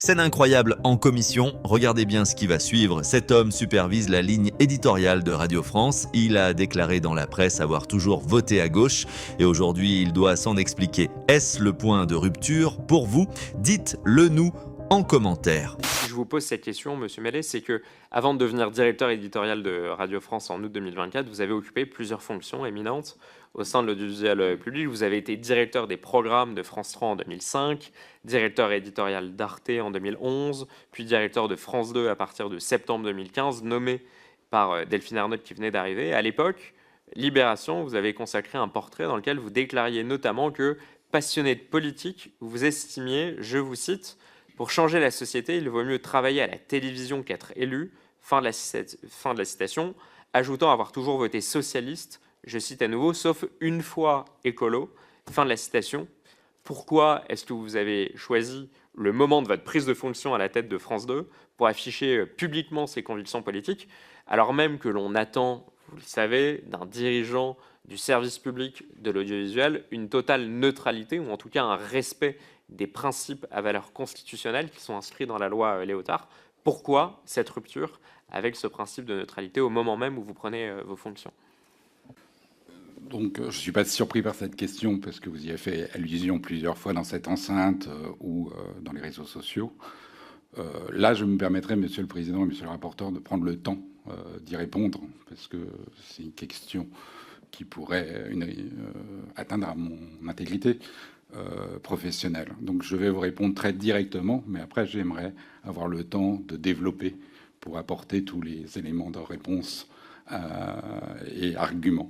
Scène incroyable en commission, regardez bien ce qui va suivre. Cet homme supervise la ligne éditoriale de Radio France. Il a déclaré dans la presse avoir toujours voté à gauche et aujourd'hui il doit s'en expliquer. Est-ce le point de rupture pour vous? Dites-le nous en commentaire. Si je vous pose cette question, Monsieur Mellet, c'est que avant de devenir directeur éditorial de Radio France en août 2024, vous avez occupé plusieurs fonctions éminentes au sein de l'audiovisuel public. Vous avez été directeur des programmes de France 3 en 2005, directeur éditorial d'Arte en 2011, puis directeur de France 2 à partir de septembre 2015, nommé par Delphine Ernotte qui venait d'arriver. À l'époque, Libération, vous avez consacré un portrait dans lequel vous déclariez notamment que, passionné de politique, vous estimiez, je vous cite, « Pour changer la société, il vaut mieux travailler à la télévision qu'être élu », fin de la citation, ajoutant avoir toujours voté socialiste, je cite à nouveau, sauf une fois écolo, fin de la citation. Pourquoi est-ce que vous avez choisi le moment de votre prise de fonction à la tête de France 2 pour afficher publiquement ses convictions politiques, alors même que l'on attend, vous le savez, d'un dirigeant du service public de l'audiovisuel une totale neutralité, ou en tout cas un respect des principes à valeur constitutionnelle qui sont inscrits dans la loi Léotard? Pourquoi cette rupture avec ce principe de neutralité au moment même où vous prenez vos fonctions? Donc, je ne suis pas surpris par cette question parce que vous y avez fait allusion plusieurs fois dans cette enceinte ou dans les réseaux sociaux. Là, je me permettrai, Monsieur le Président et Monsieur le rapporteur, de prendre le temps d'y répondre parce que c'est une question qui pourrait atteindre à mon intégrité professionnelle. Donc, je vais vous répondre très directement, mais après, j'aimerais avoir le temps de développer pour apporter tous les éléments de réponse et arguments.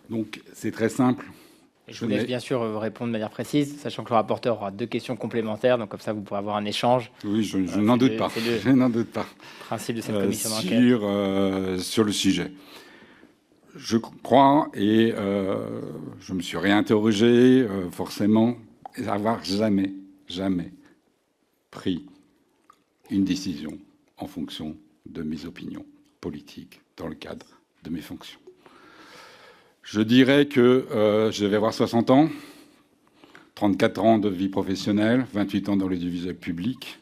Donc, c'est très simple. Je vous laisse bien sûr répondre de manière précise, sachant que le rapporteur aura 2 questions complémentaires, donc comme ça, vous pourrez avoir un échange. Oui, je n'en doute pas. Je n'en doute pas. Principe de cette commission d'enquête. Sur le sujet. Je crois, et je me suis réinterrogé, forcément, avoir jamais pris une décision en fonction de mes opinions politiques dans le cadre de mes fonctions. Je dirais que je vais avoir 60 ans, 34 ans de vie professionnelle, 28 ans dans l'audiovisuel public.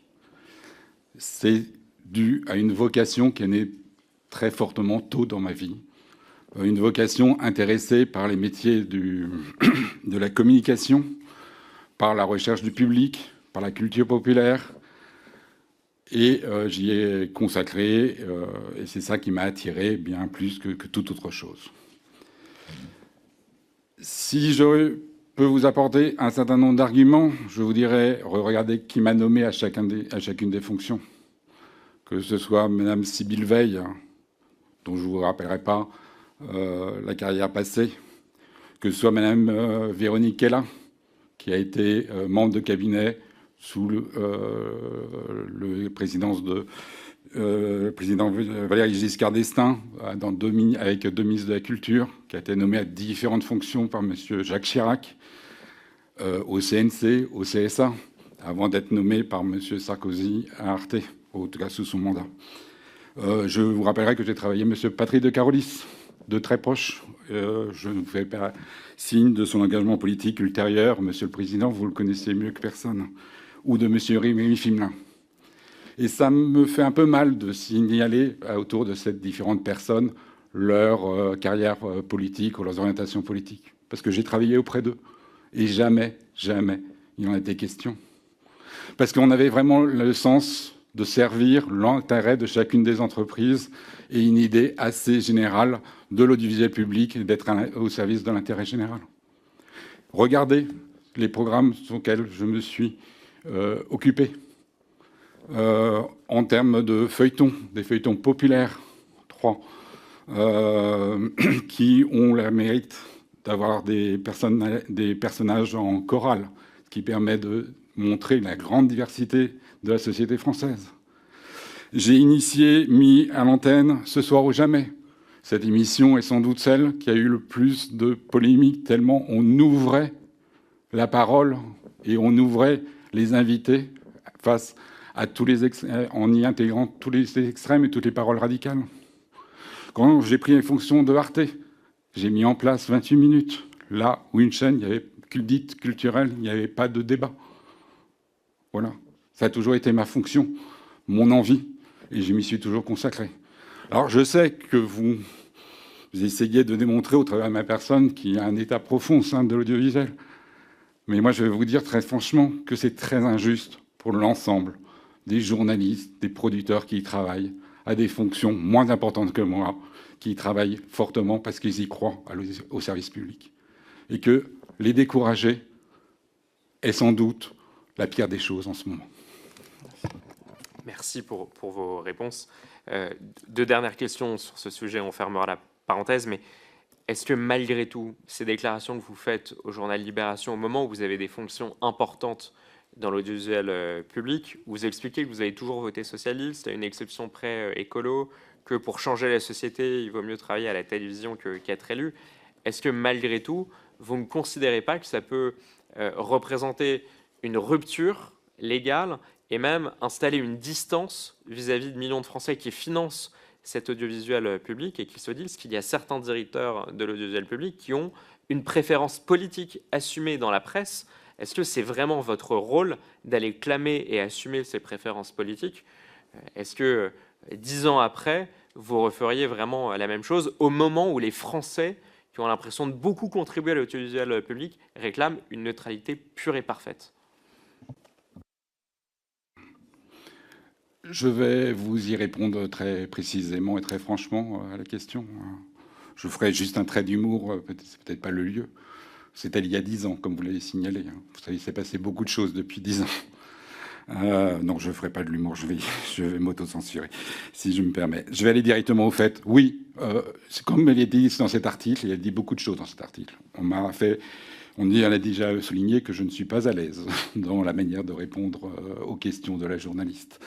C'est dû à une vocation qui est née très fortement tôt dans ma vie, une vocation intéressée par les métiers de la communication, par la recherche du public, par la culture populaire. Et j'y ai consacré, et c'est ça qui m'a attiré bien plus que toute autre chose. Si je peux vous apporter un certain nombre d'arguments, je vous dirais, regardez qui m'a nommé à chacune des fonctions. Que ce soit Mme Sybille Veil, dont je ne vous rappellerai pas la carrière passée, que ce soit Mme Véronique Kella, qui a été membre de cabinet sous le présidence de le président Valéry Giscard d'Estaing, avec 2 ministres de la Culture, qui a été nommé à différentes fonctions par M. Jacques Chirac, au CNC, au CSA, avant d'être nommé par M. Sarkozy à Arte, en tout cas sous son mandat. Je vous rappellerai que j'ai travaillé avec M. Patrick de Carolis, de très proche. Je vous fais signe de son engagement politique ultérieur. Monsieur le Président, vous le connaissez mieux que personne. Ou de M. Rémi Fimelin. Et ça me fait un peu mal de signaler autour de ces différentes personnes leur carrière politique ou leurs orientations politiques. Parce que j'ai travaillé auprès d'eux. Et jamais il en a été question. Parce qu'on avait vraiment le sens de servir l'intérêt de chacune des entreprises et une idée assez générale de l'audiovisuel public et d'être au service de l'intérêt général. Regardez les programmes sur lesquels je me suis occupé. En termes de feuilletons, des feuilletons populaires, 3, qui ont le mérite d'avoir des personnages en chorale, ce qui permet de montrer la grande diversité de la société française. J'ai mis à l'antenne Ce soir ou jamais. Cette émission est sans doute celle qui a eu le plus de polémiques, tellement on ouvrait la parole et on ouvrait les invités face à en y intégrant tous les extrêmes et toutes les paroles radicales. Quand j'ai pris les fonctions de Arte, j'ai mis en place 28 minutes. Là où une chaîne dite culturelle, il n'y avait pas de débat. Voilà. Ça a toujours été ma fonction, mon envie, et je m'y suis toujours consacré. Alors je sais que vous essayez de démontrer au travers de ma personne qu'il y a un état profond au sein de l'audiovisuel. Mais moi, je vais vous dire très franchement que c'est très injuste pour l'ensemble des journalistes, des producteurs qui y travaillent, à des fonctions moins importantes que moi, qui y travaillent fortement parce qu'ils y croient au service public. Et que les décourager est sans doute la pire des choses en ce moment. Merci pour vos réponses. Deux dernières questions sur ce sujet, on fermera la parenthèse, mais est-ce que malgré tout, ces déclarations que vous faites au journal Libération, au moment où vous avez des fonctions importantes dans l'audiovisuel public, vous expliquez que vous avez toujours voté socialiste, à une exception près écolo, que pour changer la société, il vaut mieux travailler à la télévision qu'être élu. Est-ce que malgré tout, vous ne considérez pas que ça peut représenter une rupture légale et même installer une distance vis-à-vis de millions de Français qui financent cet audiovisuel public et qui se disent qu'il y a certains directeurs de l'audiovisuel public qui ont une préférence politique assumée dans la presse? Est-ce que c'est vraiment votre rôle d'aller clamer et assumer ces préférences politiques? Est-ce que 10 ans après, vous referiez vraiment la même chose au moment où les Français, qui ont l'impression de beaucoup contribuer à l'audiovisuel public, réclament une neutralité pure et parfaite? Je vais vous y répondre très précisément et très franchement à la question. Je ferai juste un trait d'humour, c'est peut-être pas le lieu. C'était il y a 10 ans, comme vous l'avez signalé. Vous savez, il s'est passé beaucoup de choses depuis 10 ans. Non, je ne ferai pas de l'humour, je vais m'auto-censurer, si je me permets. Je vais aller directement au fait. Oui, comme il est dit dans cet article, il a dit beaucoup de choses dans cet article. On a déjà souligné que je ne suis pas à l'aise dans la manière de répondre aux questions de la journaliste.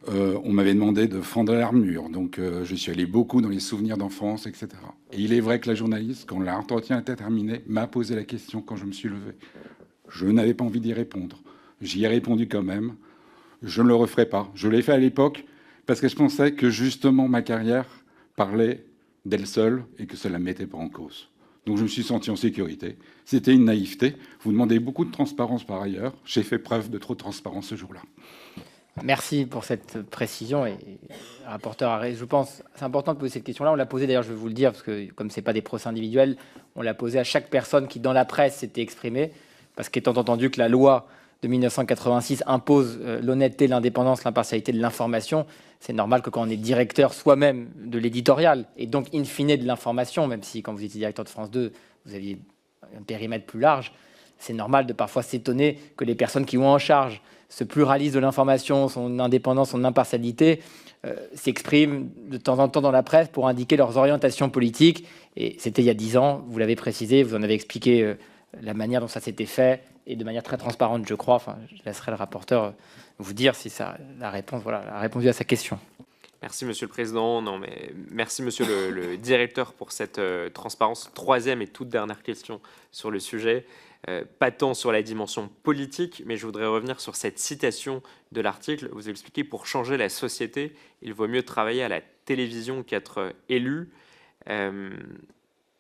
On m'avait demandé de fendre l'armure, donc je suis allé beaucoup dans les souvenirs d'enfance, etc. Et il est vrai que la journaliste, quand l'entretien était terminé, m'a posé la question quand je me suis levé. Je n'avais pas envie d'y répondre. J'y ai répondu quand même. Je ne le referai pas. Je l'ai fait à l'époque parce que je pensais que justement ma carrière parlait d'elle seule et que cela ne me mettait pas en cause. Donc je me suis senti en sécurité. C'était une naïveté. Vous demandez beaucoup de transparence par ailleurs. J'ai fait preuve de trop de transparence ce jour-là. Merci pour cette précision. Et le rapporteur a raison. Je pense c'est important de poser cette question-là. On l'a posée d'ailleurs, je vais vous le dire, parce que comme ce n'est pas des procès individuels, on l'a posée à chaque personne qui, dans la presse, s'était exprimée. Parce qu'étant entendu que la loi de 1986 impose l'honnêteté, l'indépendance, l'impartialité de l'information, c'est normal que quand on est directeur soi-même de l'éditorial, et donc in fine de l'information, même si quand vous étiez directeur de France 2, vous aviez un périmètre plus large, c'est normal de parfois s'étonner que les personnes qui ont en charge ce pluralisme de l'information, son indépendance, son impartialité, s'expriment de temps en temps dans la presse pour indiquer leurs orientations politiques. Et c'était il y a 10 ans, vous l'avez précisé, vous en avez expliqué la manière dont ça s'était fait, et de manière très transparente, je crois. Enfin, je laisserai le rapporteur vous dire si la réponse a répondu à sa question. Merci, Monsieur le Président. Non, mais merci, Monsieur le Directeur, pour cette transparence. Troisième et toute dernière question sur le sujet. Pas tant sur la dimension politique, mais je voudrais revenir sur cette citation de l'article. Vous expliquez, pour changer la société, il vaut mieux travailler à la télévision qu'être élu.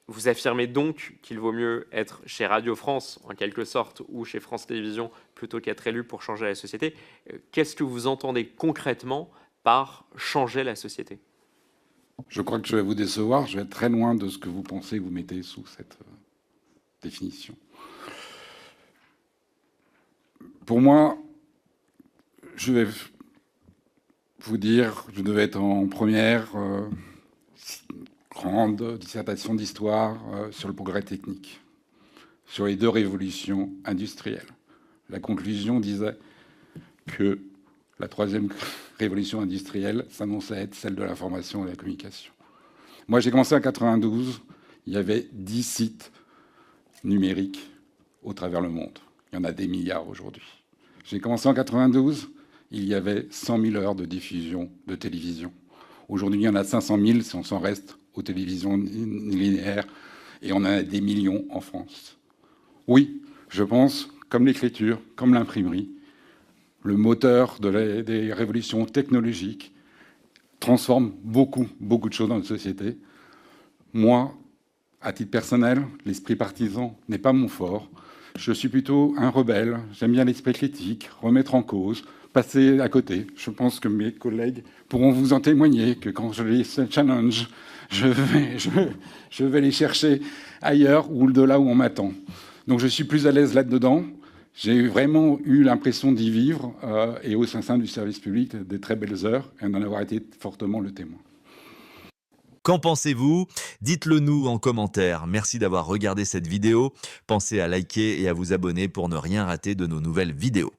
Vous affirmez donc qu'il vaut mieux être chez Radio France, en quelque sorte, ou chez France Télévisions, plutôt qu'être élu pour changer la société. Qu'est-ce que vous entendez concrètement par changer la société? Je crois que je vais vous décevoir. Je vais être très loin de ce que vous pensez que vous mettez sous cette définition. Pour moi, je vais vous dire, je devais être en première grande dissertation d'histoire sur le progrès technique, sur les deux révolutions industrielles. La conclusion disait que la troisième révolution industrielle s'annonçait être celle de l'information et de la communication. Moi, j'ai commencé en 92, il y avait 10 sites numériques au travers le monde. Il y en a des milliards aujourd'hui. J'ai commencé en 92, il y avait 100 000 heures de diffusion de télévision. Aujourd'hui, il y en a 500 000 si on s'en reste aux télévisions linéaires, et on en a des millions en France. Oui, je pense, comme l'écriture, comme l'imprimerie, le moteur des révolutions technologiques transforme beaucoup de choses dans notre société. Moi, à titre personnel, l'esprit partisan n'est pas mon fort. Je suis plutôt un rebelle. J'aime bien l'esprit critique, remettre en cause, passer à côté. Je pense que mes collègues pourront vous en témoigner, que quand je les challenge, je vais les chercher ailleurs ou de là où on m'attend. Donc je suis plus à l'aise là-dedans. J'ai vraiment eu l'impression d'y vivre et au sein du service public des très belles heures et d'en avoir été fortement le témoin. Qu'en pensez-vous? Dites-le nous en commentaire. Merci d'avoir regardé cette vidéo. Pensez à liker et à vous abonner pour ne rien rater de nos nouvelles vidéos.